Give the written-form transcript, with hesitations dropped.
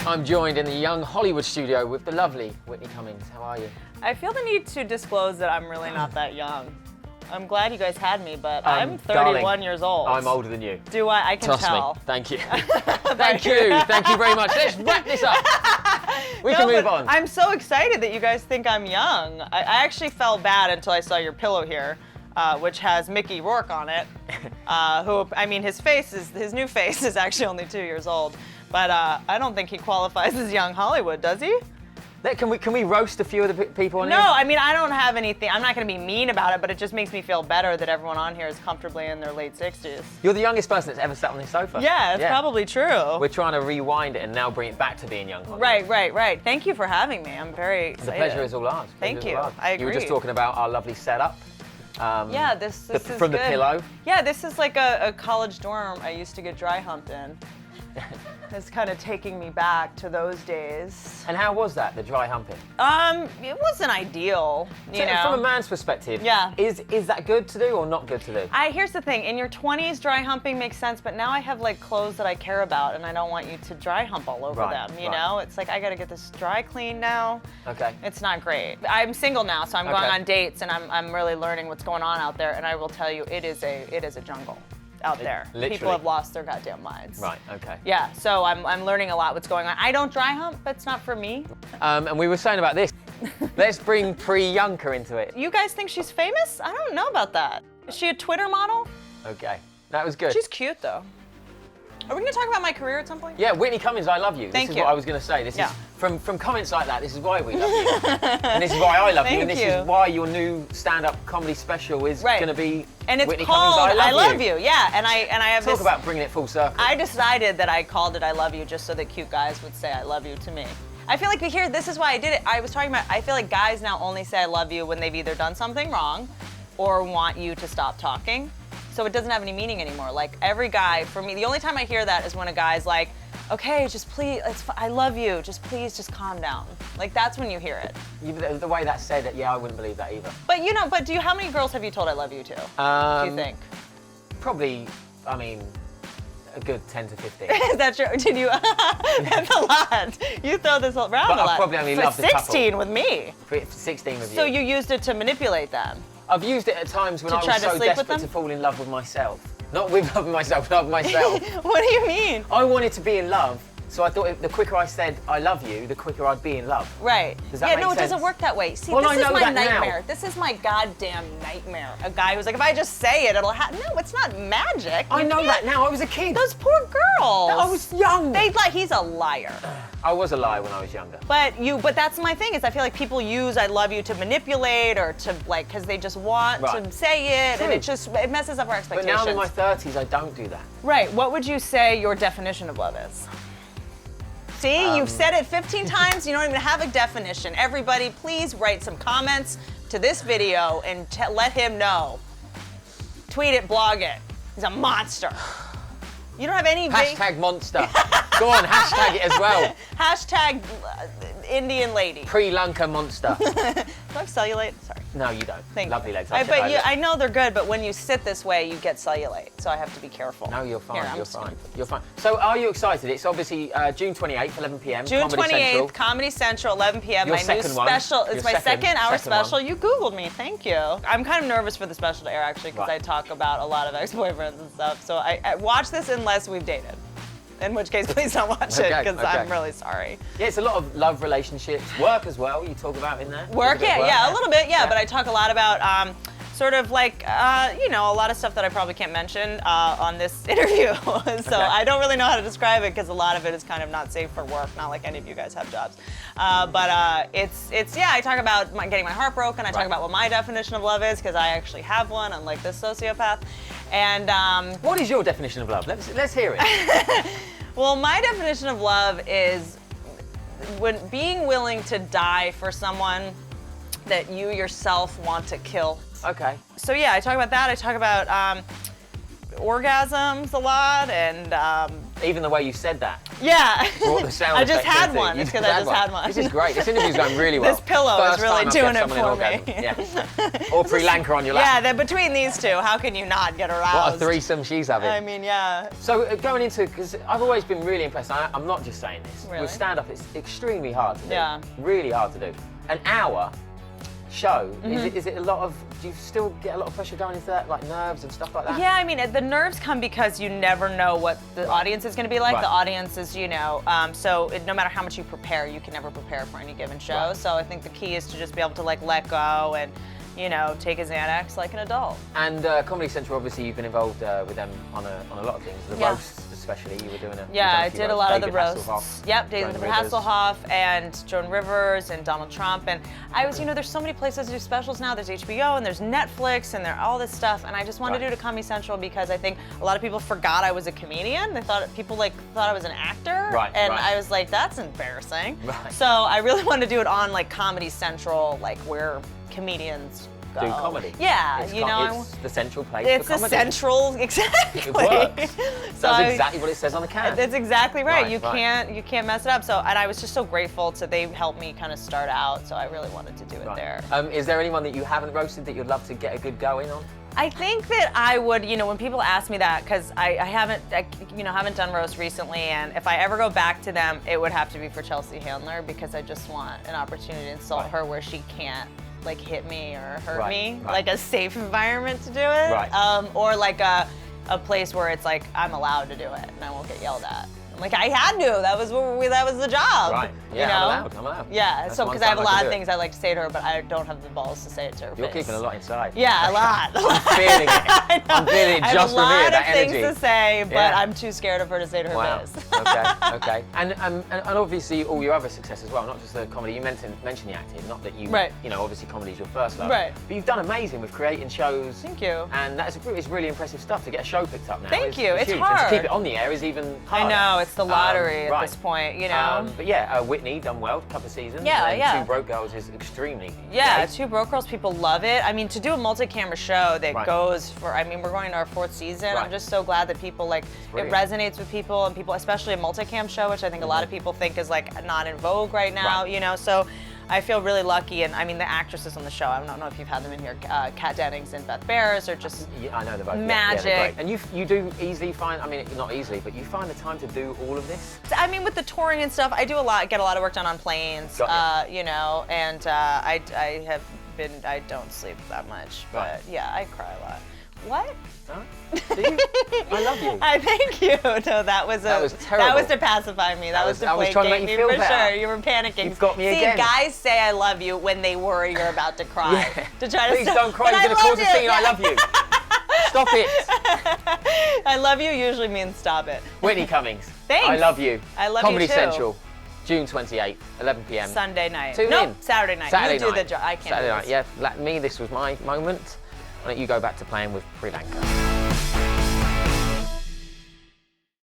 I'm joined in the Young Hollywood studio with the lovely Whitney Cummings. How are you? I feel the need to disclose that I'm really not that young. I'm glad you guys had me, but I'm 31 darling, years old. I'm older than you. Do I? I can Trust tell. me. Thank you. Thank you. Thank you very much. Let's wrap this up. We can move on. I'm so excited that you guys think I'm young. I actually felt bad until I saw your pillow here, which has Mickey Rourke on it. Who, I mean, his new face is actually only 2 years old. But I don't think he qualifies as young Hollywood, does he? Can we roast a few of the people on here? No, I mean, I don't have anything. I'm not going to be mean about it, but it just makes me feel better that everyone on here is comfortably in their late 60s. You're the youngest person that's ever sat on this sofa. Yeah, it's probably true. We're trying to rewind it and now bring it back to being young Hollywood. Right. Thank you for having me. I'm very excited. The pleasure is all ours. Thank you. I agree. You were just talking about our lovely setup. Yeah, this is from the good. pillow. Yeah, this is like a college dorm I used to get dry humped in. It's kind of taking me back to those days. And how was that, the dry humping? It wasn't ideal, you know. From a man's perspective, yeah. Is that good to do or not good to do? Here's the thing, in your 20s, dry humping makes sense, but now I have like clothes that I care about and I don't want you to dry hump all over them, you know? It's like, I gotta get this dry clean now. Okay. It's not great. I'm single now, so I'm going on dates and I'm really learning what's going on out there, and I will tell you, it is a jungle out there. Literally. People have lost their goddamn minds. Right, okay. Yeah, so I'm learning a lot what's going on. I don't dry hump, but it's not for me. And we were saying about this. Let's bring Priyanka into it. You guys think she's famous? I don't know about that. Is she a Twitter model? Okay, that was good. She's cute though. Are we gonna talk about my career at some point? Yeah, Whitney Cummings, I love you. Thank this is you. what I was gonna say. This Yeah. is from comments like that, this is why we love you. And this is why I love you, and this is why your new stand-up comedy special is gonna be and it's Whitney called Cummings, I love you. Yeah, and I have Talk about bringing it full circle. I decided that I called it I love you just so that cute guys would say I love you to me. I feel like we hear, this is why I did it. I was talking about, I feel like guys now only say I love you when they've either done something wrong or want you to stop talking. So it doesn't have any meaning anymore. Like every guy, for me, the only time I hear that is when a guy's like, okay, just please, I love you, just please, just calm down. Like that's when you hear it. The way that's said, yeah, I wouldn't believe that either. But you know, how many girls have you told I love you to? Do you think? Probably, I mean, a good 10 to 15. Is that true? Did you? That's a lot. You throw this around But a lot. I probably only loved the couple. 16 with me. 16 with you. So you used it to manipulate them? I've used it at times when I was so desperate to fall in love with myself. Not with love myself, love myself. What do you mean? I wanted to be in love, so I thought the quicker I said I love you, the quicker I'd be in love. Right. Does that make no, sense? it doesn't work that way. See, Well, this I is know my that nightmare. now. This is my goddamn nightmare. A guy who's like, if I just say it, it'll happen. No, it's not magic. I know that now. I was a kid. Those poor girls. I was young. He's a liar. I was a liar when I was younger. But that's my thing, is I feel like people use I love you to manipulate or to like, because they just want to say it. True. And it messes up our expectations. But now I'm in my 30s, I don't do that. Right, what would you say your definition of love is? See, you've said it 15 times, you don't even have a definition. Everybody, please write some comments to this video and let him know. Tweet it, blog it. He's a monster. You don't have any... Hashtag monster. Go on, hashtag it as well. Hashtag Indian lady. Pre-Lanka monster. Do I have cellulite? Sorry. No, you don't. Thank Lovely you. legs. I know they're good, but when you sit this way, you get cellulite, so I have to be careful. No, you're fine. Here, You're fine. You're fine. So, are you excited? It's obviously June 28th, 11 p.m. June Comedy 28th, Central. Comedy Central, 11 p.m. Your my second new one. special. It's my second hour special. one. You Googled me. Thank you. I'm kind of nervous for the special to air, actually, because I talk about a lot of ex-boyfriends and stuff. So I watch this unless we've dated. In which case, please don't watch it, because I'm really sorry. Yeah, it's a lot of love relationships, work as well, you talk about in there. Work, yeah, a little bit, yeah, but I talk a lot about sort of like, you know, a lot of stuff that I probably can't mention on this interview. So I don't really know how to describe it, because a lot of it is kind of not safe for work, not like any of you guys have jobs. But yeah, I talk about getting my heart broken, I talk about what my definition of love is, because I actually have one, unlike this sociopath. And what is your definition of love? Let's hear it. Well, my definition of love is when being willing to die for someone that you yourself want to kill. Okay. So yeah, I talk about that. I talk about orgasms a lot, and even the way you said that. Yeah. Brought the sound I just effects had into it. one. You It's because I just had one. This is great. This interview's going really well. This pillow is First really time I've doing kept it someone for in me. orgasm. Yeah. Or Sri Lanka on your lap. Yeah, between these two, how can you not get aroused? What a threesome she's having. I mean, yeah. So going into, because I've always been really impressed, I'm not just saying this, Really? with stand-up it's extremely hard to do. Yeah. Really hard to do. An hour show, is it a lot of, do you still get a lot of pressure going into that, like nerves and stuff like that? Yeah, I mean, the nerves come because you never know what the audience is going to be like. Right. The audience is, so no matter how much you prepare, you can never prepare for any given show. Right. So I think the key is to just be able to like let go and, take a Xanax like an adult. And Comedy Central, obviously you've been involved with them on a lot of things, the Yeah. roasts especially, you were doing a Yeah, I did a lot of the David roasts. Hasselhoff, Yep, Joan David Rivers. Hasselhoff and Joan Rivers and Donald Trump. And I was, there's so many places to do specials now. There's HBO and there's Netflix and there's all this stuff. And I just wanted to do it at Comedy Central because I think a lot of people forgot I was a comedian. They thought thought I was an actor. Right, and right. I was like, that's embarrassing. Right. So I really wanted to do it on like Comedy Central, like where comedians go. Do comedy. Yeah, It's the central place It's for the comedy. central, exactly. It works. So That's exactly what it says on the can. That's exactly right. Right, You right. can't mess it up. So, and I was just so grateful they helped me kind of start out. So I really wanted to do it there. Is there anyone that you haven't roasted that you'd love to get a good go in on? I think that I would, when people ask me that, because I haven't done roast recently, and if I ever go back to them, it would have to be for Chelsea Handler because I just want an opportunity to insult her where she can't like hit me or hurt me, like a safe environment to do it, or like a place where it's like I'm allowed to do it and I won't get yelled at. I'm like, I had to. That was the job. Right. Yeah, I'm allowed. Yeah. That's so one because I have a time lot can of do it. things I like to say to her, but I don't have the balls to say it to her You're face. keeping a lot inside. Yeah, a lot. I'm feeling it. I'm feeling it I just from here, have a lot that of energy. things to say, but Yeah. I'm too scared of her to say to her Wow. face. Okay. And obviously all your other success as well, not just the comedy. You mentioned the acting, not that you, obviously comedy is your first love. Right. But you've done amazing with creating shows. Thank you. And it's really impressive stuff to get a show picked up now. Thank you. It's huge. hard. And to keep it on the air is even harder. I know, it's the lottery at this point, But yeah, Whitney done well, a couple of seasons. Yeah, and yeah. Two Broke Girls is extremely Yeah, great. Two Broke Girls, people love it. I mean, to do a multi-camera show that goes for, we're going to our 4th season. I'm just so glad that people it resonates with people, and people, especially a multi-cam show, which I think a lot of people think is like not in vogue right now, so I feel really lucky. And I mean, the actresses on the show, I don't know if you've had them in here, Kat Dennings and Beth Bears are just I know they're both magic. Yeah, they're great. And you do easily find, not easily, but you find the time to do all of this? I mean, with the touring and stuff, I do get a lot of work done on planes, and I don't sleep that much, but yeah, I cry a lot. What? Huh? Do you? I love you. I thank you. No, that was terrible. That was to pacify me. That was to I was trying to make placate you me feel for better. sure. You were panicking. You've got me See, again. guys say I love you when they worry you're about to cry. Yeah. To try to Please stop. don't cry. But You're going to cause a loved scene. it. I love you. Stop it. I love you usually means stop it. Whitney Cummings. Thanks. I love you. I love Comedy you too. Central, June 28th, 11 p.m. Sunday night. Tune no, in. Saturday night. Saturday you do night. the job. I can't Saturday do night. this. Yeah, like me, this was my moment. I'll let you go back to playing with Sri Lanka.